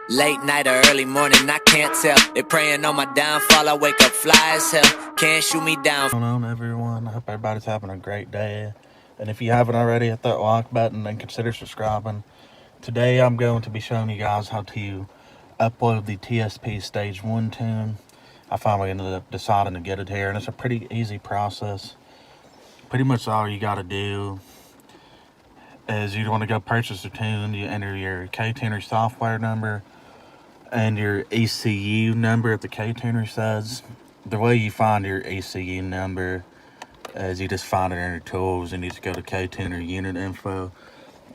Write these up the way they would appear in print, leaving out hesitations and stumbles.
Late night or early morning, I can't tell. They praying on my downfall, I wake up fly as hell. Can't shoot me down. What's going on, everyone? I hope everybody's having a great day. And if you haven't already, hit that like button and consider subscribing. Today I'm going to be showing you guys how to upload the TSP Stage 1 tune. I finally ended up deciding to get it here, and it's a pretty easy process. Pretty much all you gotta do is you want to go purchase a tune. You enter your K-Tuner software number and your ECU number if the K-Tuner says. The way you find your ECU number is you just find it in your tools and you just go to K-Tuner unit info.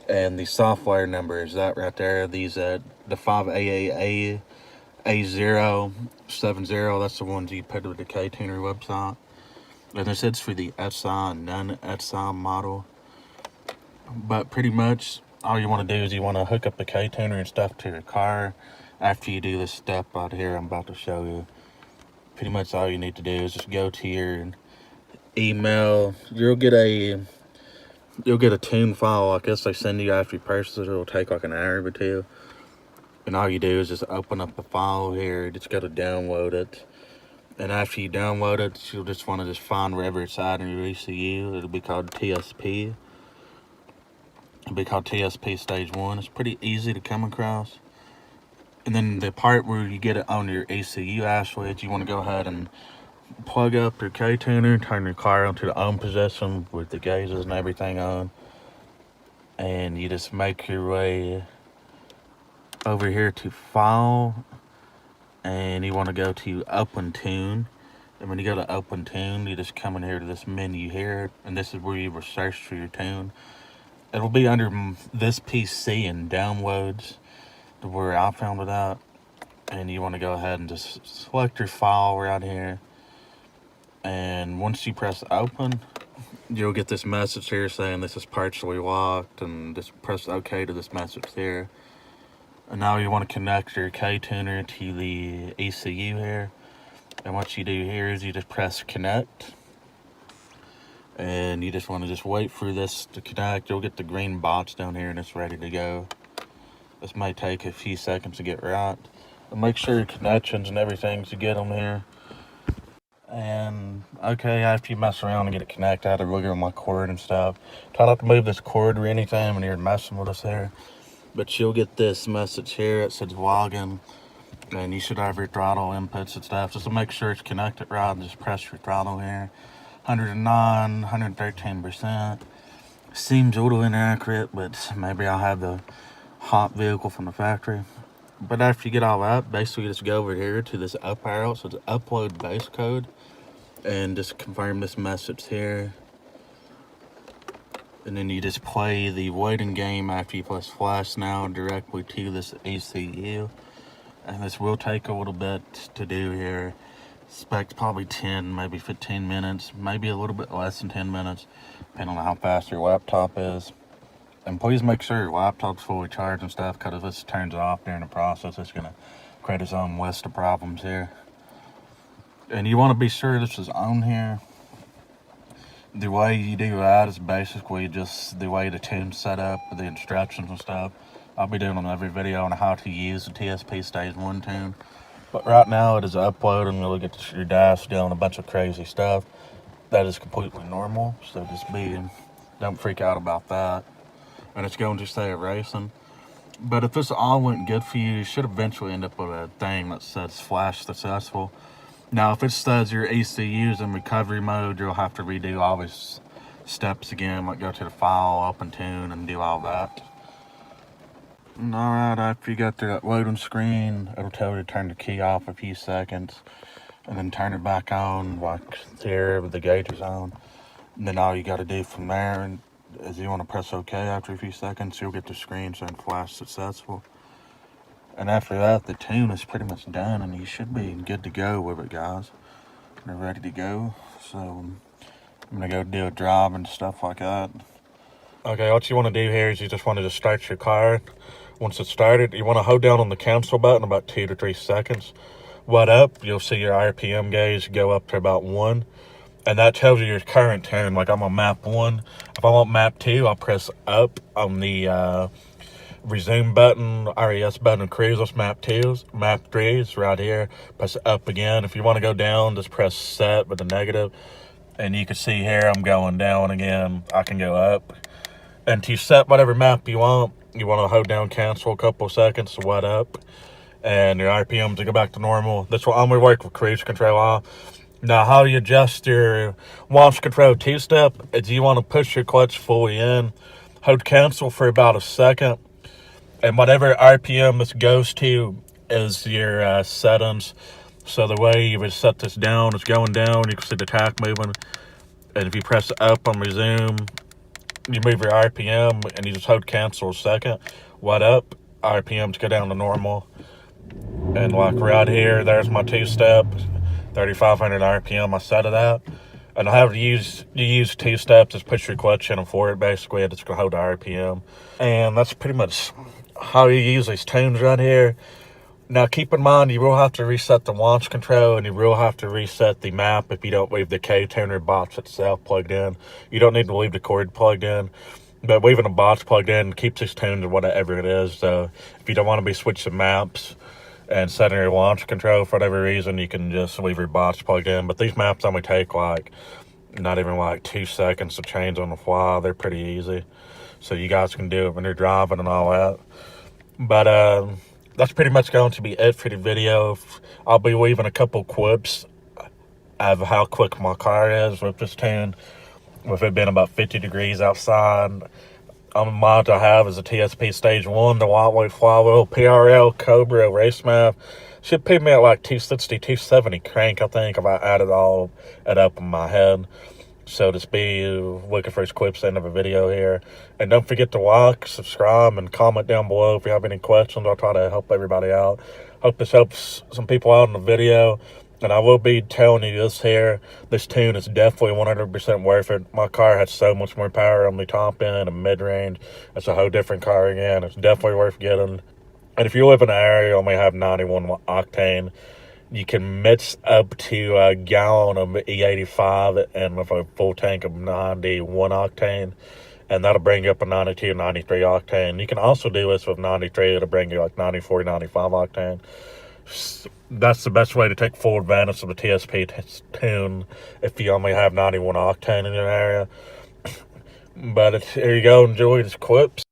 And the software number is that right there. These the 5AAA A070, that's the ones you put with the K-Tuner website. And this is for the SI and non-SI model. But pretty much all you want to do is you want to hook up the K-Tuner and stuff to your car. After you do this step out here I'm about to show you, pretty much all you need to do is just go to your email. You'll get a tune file like this they send you after you purchase it. It'll take like an hour or two. And all you do is just open up the file here, just go to download it. And after you download it, you'll just want to just find wherever it's at in your ECU. It'll be called TSP. It'll be called TSP Stage 1. It's pretty easy to come across. And then the part where you get it on your ECU switch, you want to go ahead and plug up your K-Tuner, turn your car onto the on position with the gauges and everything on. And you just make your way over here to File. And you want to go to Open Tune. And when you go to Open Tune, you just come in here to this menu here. And this is where you will search for your tune. It'll be under this PC and downloads, where I found it out. And you want to go ahead and just select your file right here. And once you press open, you'll get this message here saying this is partially locked, and just press OK to this message here. And now you want to connect your K-Tuner to the ECU here. And what you do here is you just press connect. And you just want to just wait for this to connect. You'll get the green box down here and it's ready to go. This may take a few seconds to get right. But make sure your connections and everything to get them here. And okay, after you mess around and get it connected, I had to look at my cord and stuff. Try not to move this cord or anything when you're messing with us there. But you'll get this message here. It says login. And you should have your throttle inputs and stuff. Just to make sure it's connected right, just press your throttle here. 109, 113%. Seems a little inaccurate, but maybe I'll have the hot vehicle from the factory. But after you get all that, basically just go over here to this up arrow, so it's upload base code, and just confirm this message here. And then you just play the waiting game after you press flash now directly to this ECU. And this will take a little bit to do here. Expect probably 10, maybe 15 minutes, maybe a little bit less than 10 minutes, depending on how fast your laptop is. And please make sure your laptop's fully charged and stuff, because if this turns off during the process, it's going to create its own list of problems here. And you want to be sure this is on here. The way you do that is basically just the way the tune's set up with the instructions and stuff. I'll be doing on every video on how to use the TSP Stage 1 tune. But right now it is uploading. You'll get your dash doing a bunch of crazy stuff. That is completely normal, so don't freak out about that. And it's going to stay erasing. But if this all went good for you, you should eventually end up with a thing that says flash successful. Now, if it says your ECU is in recovery mode, you'll have to redo all these steps again, like go to the file, open tune, and do all that. Alright, after you got through that loading screen, it'll tell you to turn the key off a few seconds, and then turn it back on, like there with the gauges on. And then all you got to do from there is you want to press OK after a few seconds, you'll get the screen saying flash successful. And after that, the tune is pretty much done, and you should be good to go with it, guys. They're ready to go. So I'm gonna go do a drive and stuff like that. Okay, what you want to do here is you just want to start your car. Once it's started, you want to hold down on the cancel button about 2 to 3 seconds. What up? You'll see your RPM gauge go up to about 1. And that tells you your current tune. Like I'm on map 1. If I want map 2, I'll press up on the resume button, RES button, cruise. That's map 2, map 3 is right here. Press up again. If you want to go down, just press set with the negative. And you can see here I'm going down again. I can go up. And to set whatever map you want to hold down cancel a couple of seconds to what up. And your RPMs to go back to normal. This will only work with cruise control off. Now, how you adjust your launch control two-step is you want to push your clutch fully in, hold cancel for about a second, and whatever RPM this goes to is your settings. So the way you would set this down is going down. You can see the tach moving. And if you press up on resume, you move your RPM and you just hold cancel a second. What up? RPMs go down to normal. And like right here, there's my two-step, 3,500 RPM. I set it at. And I have to use two steps, just push your clutch in and forward basically, and it's gonna hold the RPM. And that's pretty much how you use these tunes right here. Now keep in mind, you will have to reset the launch control, and you will have to reset the map if you don't leave the K-tuner box itself plugged in. You don't need to leave the cord plugged in, but leaving the box plugged in keeps this tuned to whatever it is. So if you don't want to be switching maps and setting your launch control for whatever reason, you can just leave your box plugged in. But these maps only take not even 2 seconds to change on the fly. They're pretty easy, so you guys can do it when you're driving and all that. But that's pretty much going to be it for the video. I'll be leaving a couple clips of how quick my car is with this tune, with it being about 50 degrees outside. The mod I have is a TSP Stage 1, the lightweight flywheel, PRL, Cobra, race map. Should put me at 260, 270 crank, I think, if I added all it up in my head. So just be looking for his clips at the end of a video here. And don't forget to like, subscribe, and comment down below if you have any questions. I'll try to help everybody out. Hope this helps some people out in the video. And I will be telling you this here. This tune is definitely 100% worth it. My car has so much more power on the top end and mid-range. It's a whole different car again. It's definitely worth getting. And if you live in an area you only have 91 octane, you can mix up to a gallon of E85 and with a full tank of 91 octane. And that'll bring you up a 92, 93 octane. You can also do this with 93. It'll bring you 94, 95 octane. That's the best way to take full advantage of the TSP tune if you only have 91 octane in your area. But here you go. Enjoy these clips.